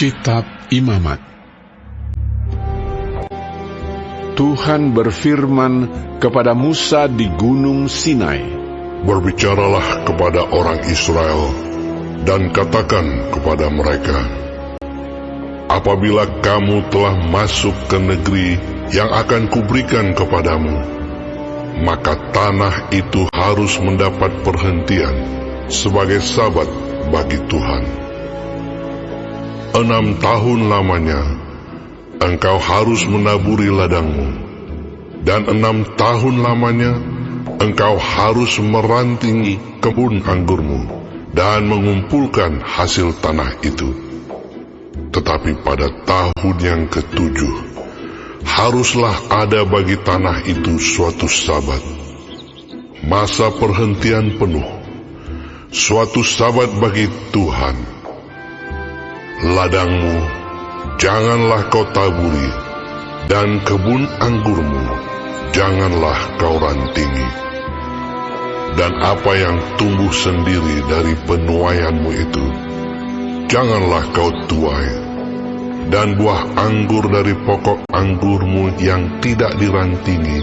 Kitab Imamat. Tuhan berfirman kepada Musa di Gunung Sinai, "Berbicaralah kepada orang Israel dan katakan kepada mereka, apabila kamu telah masuk ke negeri yang akan kuberikan kepadamu, maka tanah itu harus mendapat perhentian sebagai sabat bagi Tuhan. 6 tahun lamanya engkau harus menaburi ladangmu, dan 6 tahun lamanya engkau harus merantingi kebun anggurmu dan mengumpulkan hasil tanah itu. Tetapi pada tahun yang ke-7 haruslah ada bagi tanah itu suatu sabat, masa perhentian penuh, suatu sabat bagi Tuhan. Ladangmu janganlah kau taburi, dan kebun anggurmu janganlah kau rantingi. Dan apa yang tumbuh sendiri dari penuaianmu itu janganlah kau tuai, dan buah anggur dari pokok anggurmu yang tidak dirantingi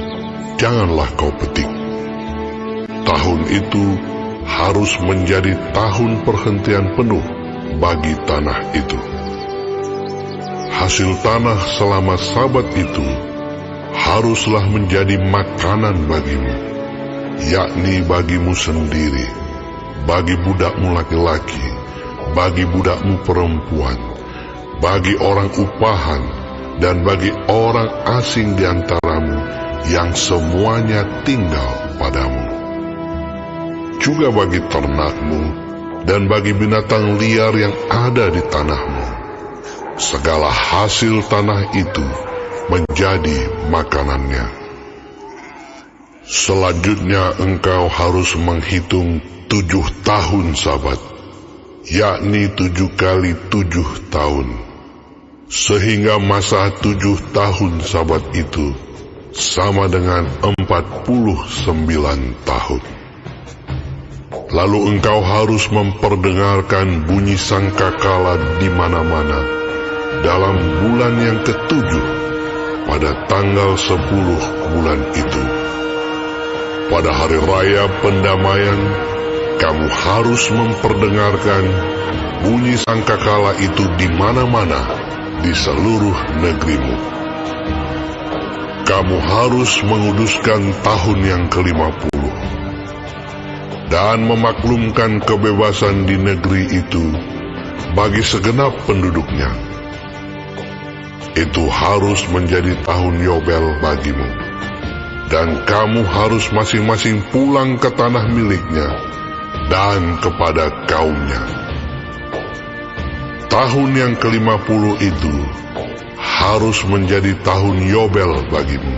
janganlah kau petik. Tahun itu harus menjadi tahun perhentian penuh bagi tanah itu. Hasil tanah selama sabat itu haruslah menjadi makanan bagimu, yakni bagimu sendiri, bagi budakmu laki-laki, bagi budakmu perempuan, bagi orang upahan, dan bagi orang asing di antaramu yang semuanya tinggal padamu. Juga bagi ternakmu dan bagi binatang liar yang ada di tanahmu. Segala hasil tanah itu menjadi makanannya. Selanjutnya engkau harus menghitung 7 tahun sabat, yakni 7 kali 7 tahun, sehingga masa 7 tahun sabat itu sama dengan 49 tahun. Lalu engkau harus memperdengarkan bunyi sangkakala di mana-mana dalam bulan yang ke-7 pada tanggal 10 bulan itu. Pada hari raya pendamaian, kamu harus memperdengarkan bunyi sangkakala itu di mana-mana di seluruh negerimu. Kamu harus menguduskan tahun yang ke-50 dan memaklumkan kebebasan di negeri itu bagi segenap penduduknya. Itu harus menjadi tahun Yobel bagimu, dan kamu harus masing-masing pulang ke tanah miliknya dan kepada kaumnya. Tahun yang ke-50 itu harus menjadi tahun Yobel bagimu.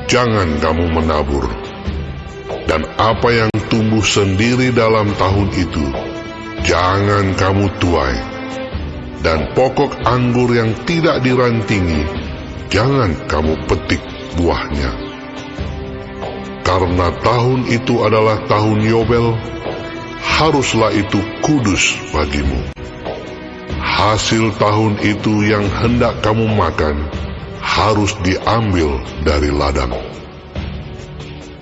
Jangan kamu menabur, dan apa yang tumbuh sendiri dalam tahun itu jangan kamu tuai, dan pokok anggur yang tidak dirantingi jangan kamu petik buahnya. Karena tahun itu adalah tahun Yobel, haruslah itu kudus bagimu. Hasil tahun itu yang hendak kamu makan harus diambil dari ladang.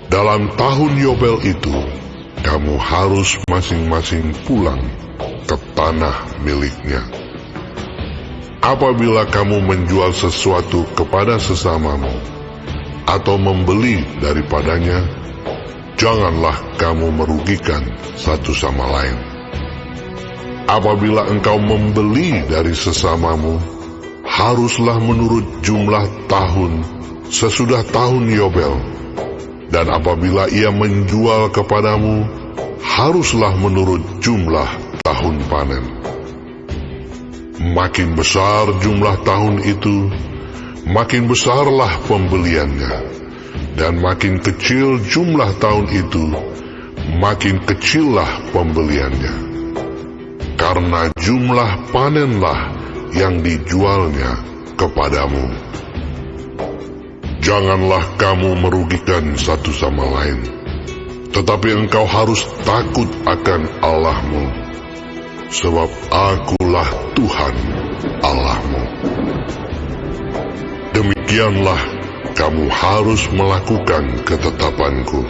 Dalam tahun Yobel itu, kamu harus masing-masing pulang ke tanah miliknya. Apabila kamu menjual sesuatu kepada sesamamu, atau membeli daripadanya, janganlah kamu merugikan satu sama lain. Apabila engkau membeli dari sesamamu, haruslah menurut jumlah tahun sesudah tahun Yobel. Dan apabila ia menjual kepadamu, haruslah menurut jumlah tahun panen. Makin besar jumlah tahun itu, makin besarlah pembeliannya. Dan makin kecil jumlah tahun itu, makin kecillah pembeliannya. Karena jumlah panenlah yang dijualnya kepadamu. Janganlah kamu merugikan satu sama lain, tetapi engkau harus takut akan Allahmu. sebab Akulah Tuhan Allahmu. Demikianlah kamu harus melakukan ketetapan-Ku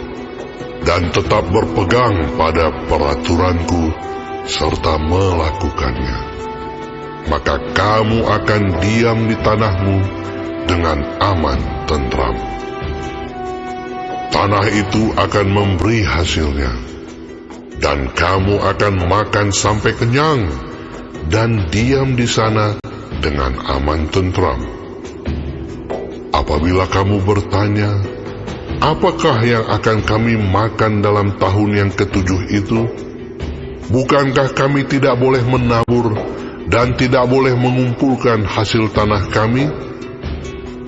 dan tetap berpegang pada peraturan-Ku serta melakukannya. Maka kamu akan diam di tanahmu dengan aman tentram. Tanah itu akan memberi hasilnya, dan kamu akan makan sampai kenyang dan diam di sana dengan aman tentram. Apabila kamu bertanya, apakah yang akan kami makan dalam tahun yang ketujuh itu? Bukankah kami tidak boleh menabur dan tidak boleh mengumpulkan hasil tanah kami?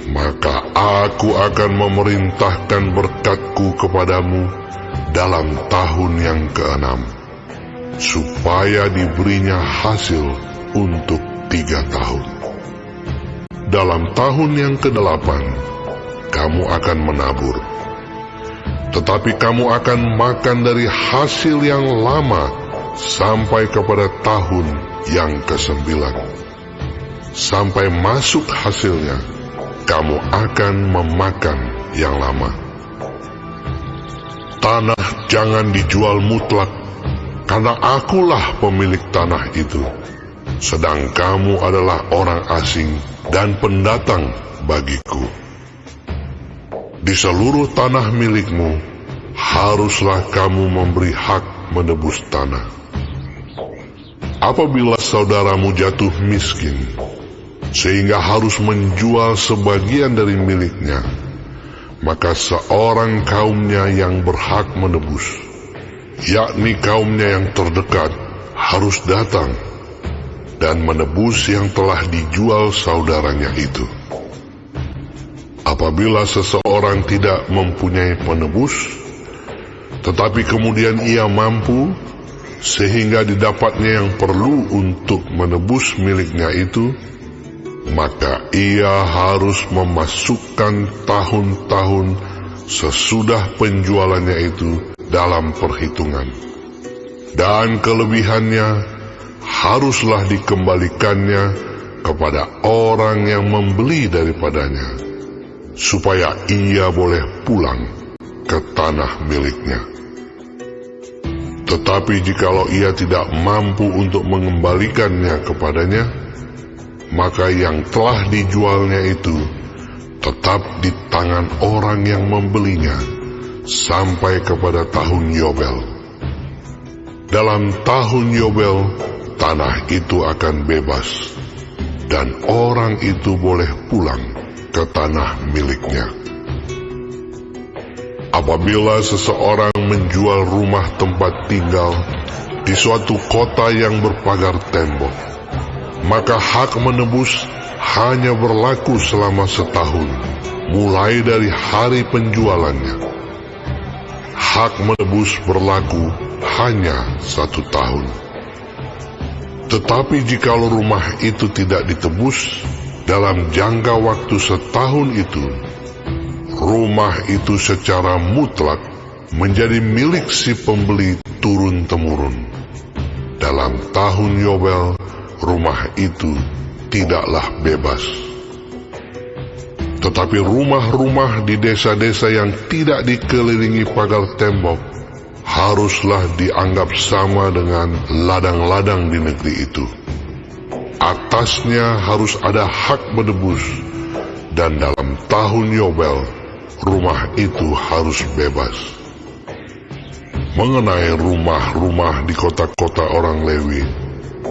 Maka Aku akan memerintahkan berkat-Ku kepadamu dalam tahun yang ke-6, supaya diberinya hasil untuk 3 tahun. Dalam tahun yang ke-8, kamu akan menabur, tetapi kamu akan makan dari hasil yang lama sampai kepada tahun yang ke-9. Sampai masuk hasilnya, kamu akan memakan yang lama. Tanah jangan dijual mutlak, karena Akulah pemilik tanah itu, sedang kamu adalah orang asing dan pendatang bagiku. Di seluruh tanah milikmu, haruslah kamu memberi hak menebus tanah. Apabila saudaramu jatuh miskin, sehingga harus menjual sebagian dari miliknya, maka seorang kaumnya yang berhak menebus, yakni kaumnya yang terdekat, harus datang dan menebus yang telah dijual saudaranya itu. Apabila seseorang tidak mempunyai penebus, tetapi kemudian ia mampu, sehingga didapatnya yang perlu untuk menebus miliknya itu, maka ia harus memasukkan tahun-tahun sesudah penjualannya itu dalam perhitungan, dan kelebihannya haruslah dikembalikannya kepada orang yang membeli daripadanya, supaya ia boleh pulang ke tanah miliknya. Tetapi jikalau ia tidak mampu untuk mengembalikannya kepadanya, maka yang telah dijualnya itu tetap di tangan orang yang membelinya sampai kepada tahun Yobel. Dalam tahun Yobel, tanah itu akan bebas, dan orang itu boleh pulang ke tanah miliknya. Apabila seseorang menjual rumah tempat tinggal di suatu kota yang berpagar tembok, maka hak menebus hanya berlaku selama setahun, mulai dari hari penjualannya. Hak menebus berlaku hanya 1 tahun. Tetapi jikalau rumah itu tidak ditebus dalam jangka waktu setahun itu, rumah itu secara mutlak menjadi milik si pembeli turun-temurun. Dalam tahun Yobel, rumah itu tidaklah bebas. Tetapi rumah-rumah di desa-desa yang tidak dikelilingi pagar tembok haruslah dianggap sama dengan ladang-ladang di negeri itu. Atasnya harus ada hak menebus, dan dalam tahun Yobel, rumah itu harus bebas. Mengenai rumah-rumah di kota-kota orang Lewi,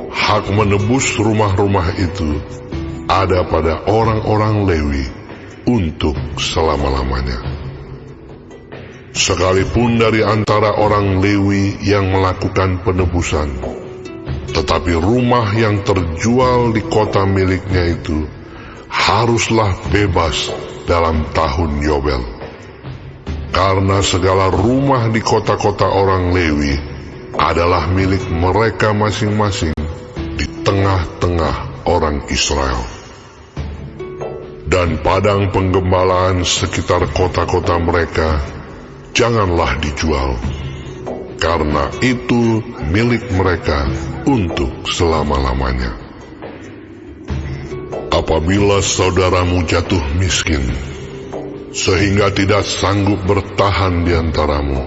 hak menebus rumah-rumah itu ada pada orang-orang Lewi untuk selama-lamanya. Sekalipun dari antara orang Lewi yang melakukan penebusan, tetapi rumah yang terjual di kota miliknya itu haruslah bebas dalam tahun Yobel. Karena segala rumah di kota-kota orang Lewi adalah milik mereka masing-masing di tengah-tengah orang Israel. Dan padang penggembalaan sekitar kota-kota mereka janganlah dijual, karena itu milik mereka untuk selama-lamanya. Apabila saudaramu jatuh miskin, sehingga tidak sanggup bertahan di antaramu,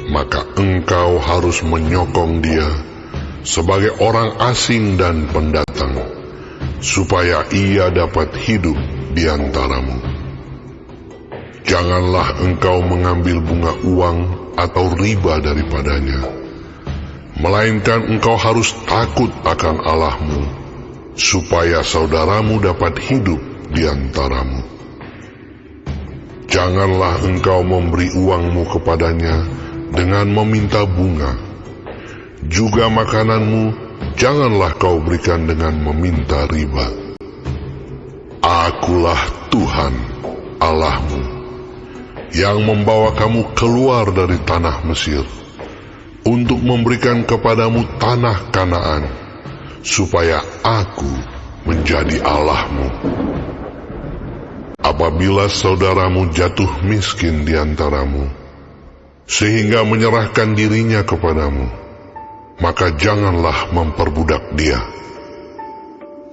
maka engkau harus menyokong dia sebagai orang asing dan pendatang, supaya ia dapat hidup di antaramu. Janganlah engkau mengambil bunga uang atau riba daripadanya, melainkan engkau harus takut akan Allahmu, supaya saudaramu dapat hidup di antaramu. Janganlah engkau memberi uangmu kepadanya dengan meminta bunga. Juga makananmu janganlah kau berikan dengan meminta riba. Akulah Tuhan Allahmu, yang membawa kamu keluar dari tanah Mesir, untuk memberikan kepadamu tanah Kanaan, supaya Aku menjadi Allahmu. Apabila saudaramu jatuh miskin di antaramu, sehingga menyerahkan dirinya kepadamu, maka janganlah memperbudak dia.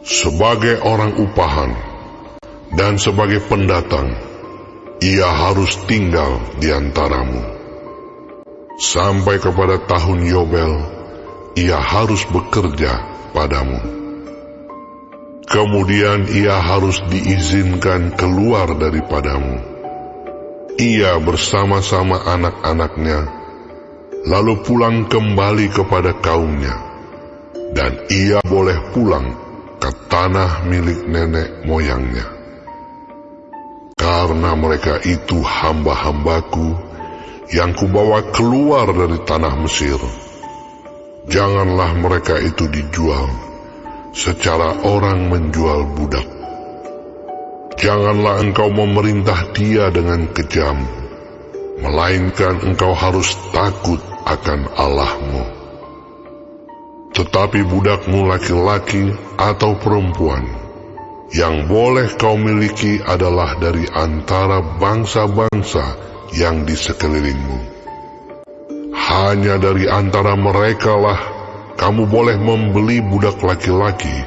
Sebagai orang upahan dan sebagai pendatang, ia harus tinggal di antaramu. Sampai kepada tahun Yobel, ia harus bekerja padamu. Kemudian ia harus diizinkan keluar daripadamu, ia bersama-sama anak-anaknya, lalu pulang kembali kepada kaumnya, dan ia boleh pulang ke tanah milik nenek moyangnya. Karena mereka itu hamba-hambaku yang kubawa keluar dari tanah Mesir, janganlah mereka itu dijual secara orang menjual budak. Janganlah engkau memerintah dia dengan kejam, melainkan engkau harus takut akan Allahmu. Tetapi budakmu laki-laki atau perempuan yang boleh kau miliki adalah dari antara bangsa-bangsa yang di sekelilingmu. Hanya dari antara merekalah kamu boleh membeli budak laki-laki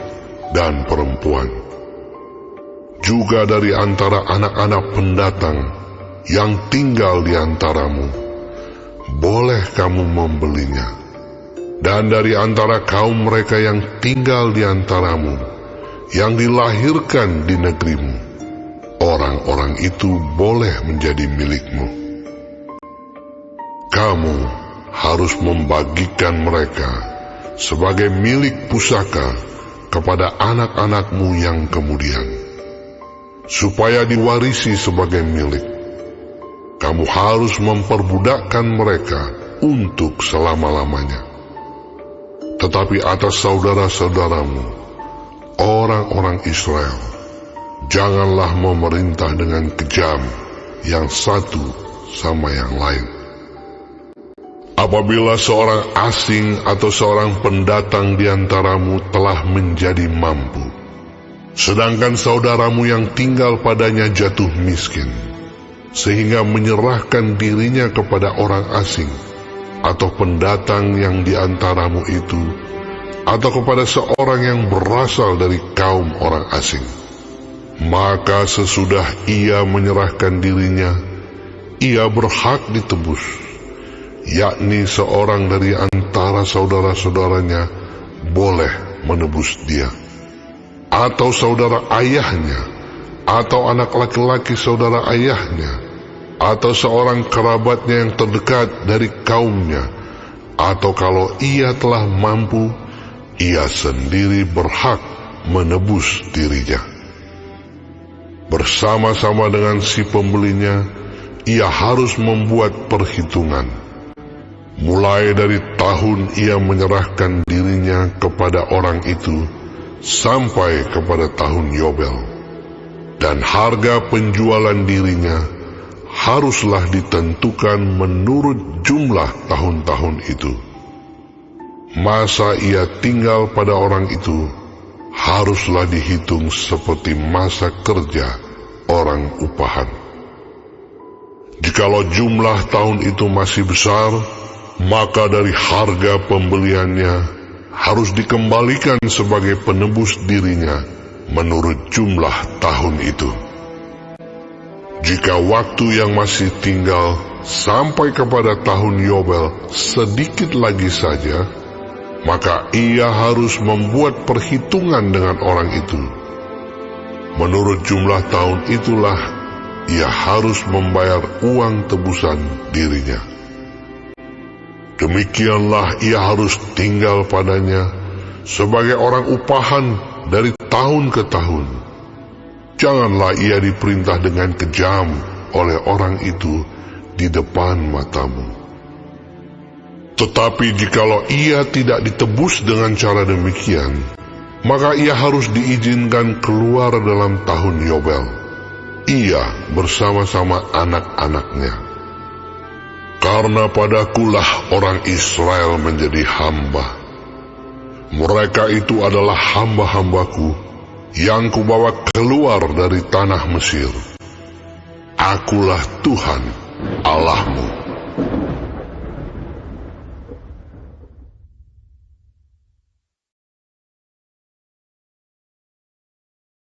dan perempuan. Juga dari antara anak-anak pendatang yang tinggal di antaramu, boleh kamu membelinya. Dan dari antara kaum mereka yang tinggal di antaramu, yang dilahirkan di negerimu, orang-orang itu boleh menjadi milikmu. Kamu harus membagikan mereka sebagai milik pusaka kepada anak-anakmu yang kemudian, supaya diwarisi sebagai milik. Kamu harus memperbudakkan mereka untuk selama-lamanya. Tetapi atas saudara-saudaramu, orang-orang Israel, janganlah memerintah dengan kejam yang satu sama yang lain. Apabila seorang asing atau seorang pendatang di antaramu telah menjadi mampu, sedangkan saudaramu yang tinggal padanya jatuh miskin, sehingga menyerahkan dirinya kepada orang asing atau pendatang yang di antaramu itu, atau kepada seorang yang berasal dari kaum orang asing, maka sesudah ia menyerahkan dirinya, ia berhak ditebus, yakni seorang dari antara saudara-saudaranya boleh menebus dia, atau saudara ayahnya, atau anak laki-laki saudara ayahnya, atau seorang kerabatnya yang terdekat dari kaumnya, atau kalau ia telah mampu, ia sendiri berhak menebus dirinya. Bersama-sama dengan si pembelinya, ia harus membuat perhitungan. Mulai dari tahun ia menyerahkan dirinya kepada orang itu, sampai kepada tahun Yobel. Dan harga penjualan dirinya haruslah ditentukan menurut jumlah tahun-tahun itu. Masa ia tinggal pada orang itu haruslah dihitung seperti masa kerja orang upahan. Jikalau jumlah tahun itu masih besar, maka dari harga pembeliannya harus dikembalikan sebagai penebus dirinya menurut jumlah tahun itu. Jika waktu yang masih tinggal sampai kepada tahun Yobel sedikit lagi saja, maka ia harus membuat perhitungan dengan orang itu. Menurut jumlah tahun itulah ia harus membayar uang tebusan dirinya. Demikianlah ia harus tinggal padanya sebagai orang upahan dari tahun ke tahun. Janganlah ia diperintah dengan kejam oleh orang itu di depan matamu. Tetapi jikalau ia tidak ditebus dengan cara demikian, maka ia harus diizinkan keluar dalam tahun Yobel, ia bersama-sama anak-anaknya. Karena padakulah orang Israel menjadi hamba. Mereka itu adalah hamba-hambaku yang kubawa keluar dari tanah Mesir. Akulah Tuhan Allahmu.